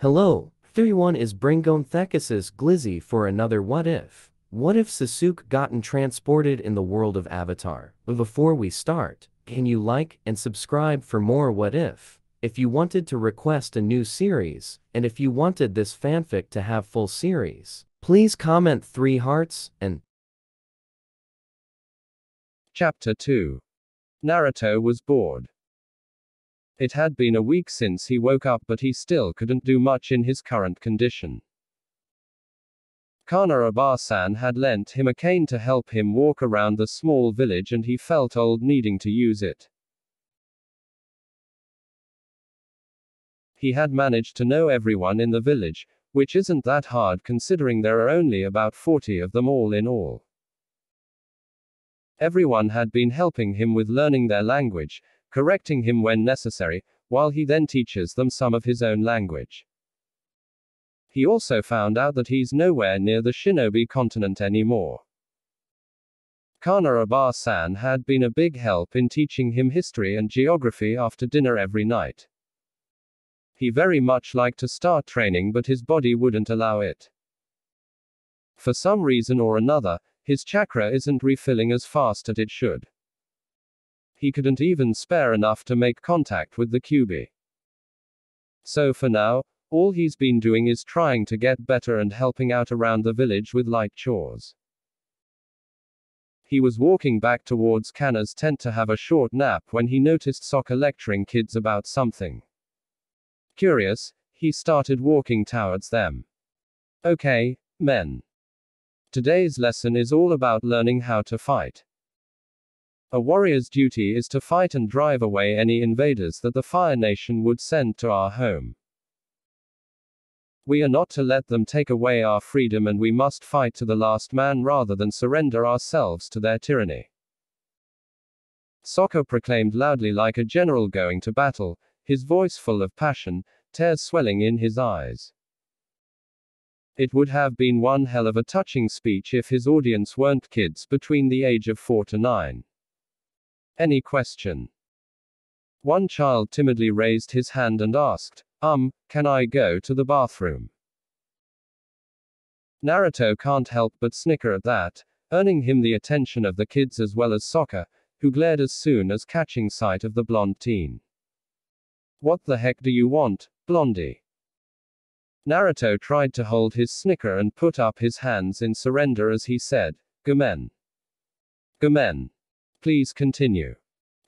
Hello, 31 is Bringonthechaos Glizzy for another What If. What if Sasuke gotten transported in the world of Avatar? But before we start, can you like and subscribe for more What If? If you wanted to request a new series, and if you wanted this fanfic to have full series, please comment 3 hearts and Chapter 2. Naruto was bored. It had been a week since he woke up, but he still couldn't do much in his current condition. Kana-Aba-san had lent him a cane to help him walk around the small village, and he felt old needing to use it. He had managed to know everyone in the village, which isn't that hard considering there are only about 40 of them all in all. Everyone had been helping him with learning their language, correcting him when necessary, while he then teaches them some of his own language. He also found out that he's nowhere near the shinobi continent anymore. Kana-Aba-san had been a big help in teaching him history and geography after dinner every night. He very much liked to start training, but his body wouldn't allow it. For some reason or another, his chakra isn't refilling as fast as it should. He couldn't even spare enough to make contact with the Kyuubi. So for now, all he's been doing is trying to get better and helping out around the village with light chores. He was walking back towards Kana's tent to have a short nap when he noticed Sokka lecturing kids about something. Curious, he started walking towards them. Okay, men. Today's lesson is all about learning how to fight. A warrior's duty is to fight and drive away any invaders that the Fire Nation would send to our home. We are not to let them take away our freedom, and we must fight to the last man rather than surrender ourselves to their tyranny. Sokka proclaimed loudly like a general going to battle, his voice full of passion, tears swelling in his eyes. It would have been one hell of a touching speech if his audience weren't kids between the age of 4 to 9. Any question? One child timidly raised his hand and asked, can I go to the bathroom? Naruto can't help but snicker at that, earning him the attention of the kids as well as Sokka, who glared as soon as catching sight of the blonde teen. What the heck do you want, blondie? Naruto tried to hold his snicker and put up his hands in surrender as he said, Gomen. Gomen. Please continue.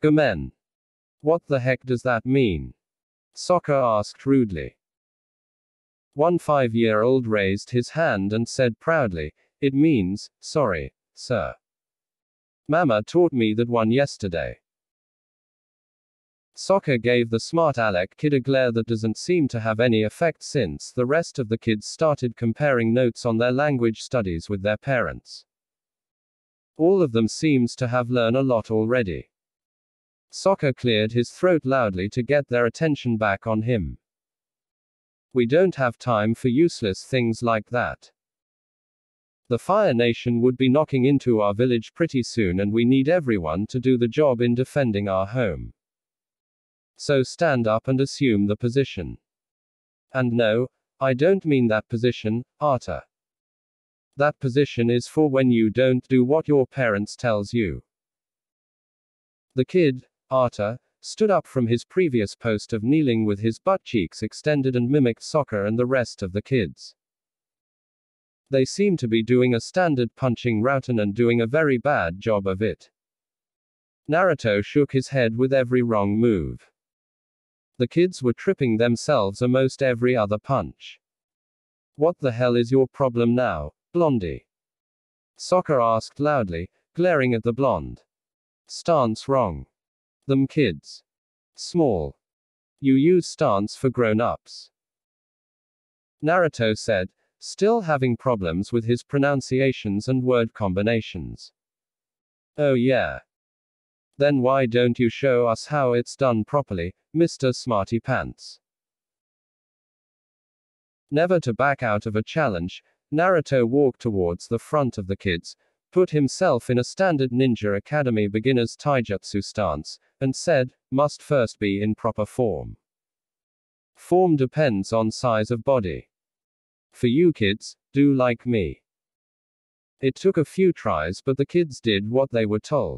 Gomen. What the heck does that mean? Sokka asked rudely. One 5-year-old raised his hand and said proudly, it means, sorry, sir. Mama taught me that one yesterday. Sokka gave the smart aleck kid a glare that doesn't seem to have any effect since the rest of the kids started comparing notes on their language studies with their parents. All of them seems to have learned a lot already. Sokka cleared his throat loudly to get their attention back on him. We don't have time for useless things like that. The Fire Nation would be knocking into our village pretty soon, and we need everyone to do the job in defending our home. So stand up and assume the position. And no, I don't mean that position, Arta. That position is for when you don't do what your parents tells you. The kid, Arta, stood up from his previous post of kneeling with his butt cheeks extended and mimicked Sokka and the rest of the kids. They seem to be doing a standard punching routine and doing a very bad job of it. Naruto shook his head with every wrong move. The kids were tripping themselves almost every other punch. What the hell is your problem now, blondie? Sokka asked loudly, glaring at the blonde. Stance wrong. Them kids. Small. You use stance for grown-ups. Naruto said, still having problems with his pronunciations and word combinations. Oh yeah. Then why don't you show us how it's done properly, Mr. Smarty Pants? Never to back out of a challenge, Naruto walked towards the front of the kids, put himself in a standard Ninja Academy beginner's taijutsu stance, and said, must first be in proper form. Form depends on size of body. For you kids, do like me. It took a few tries, but the kids did what they were told.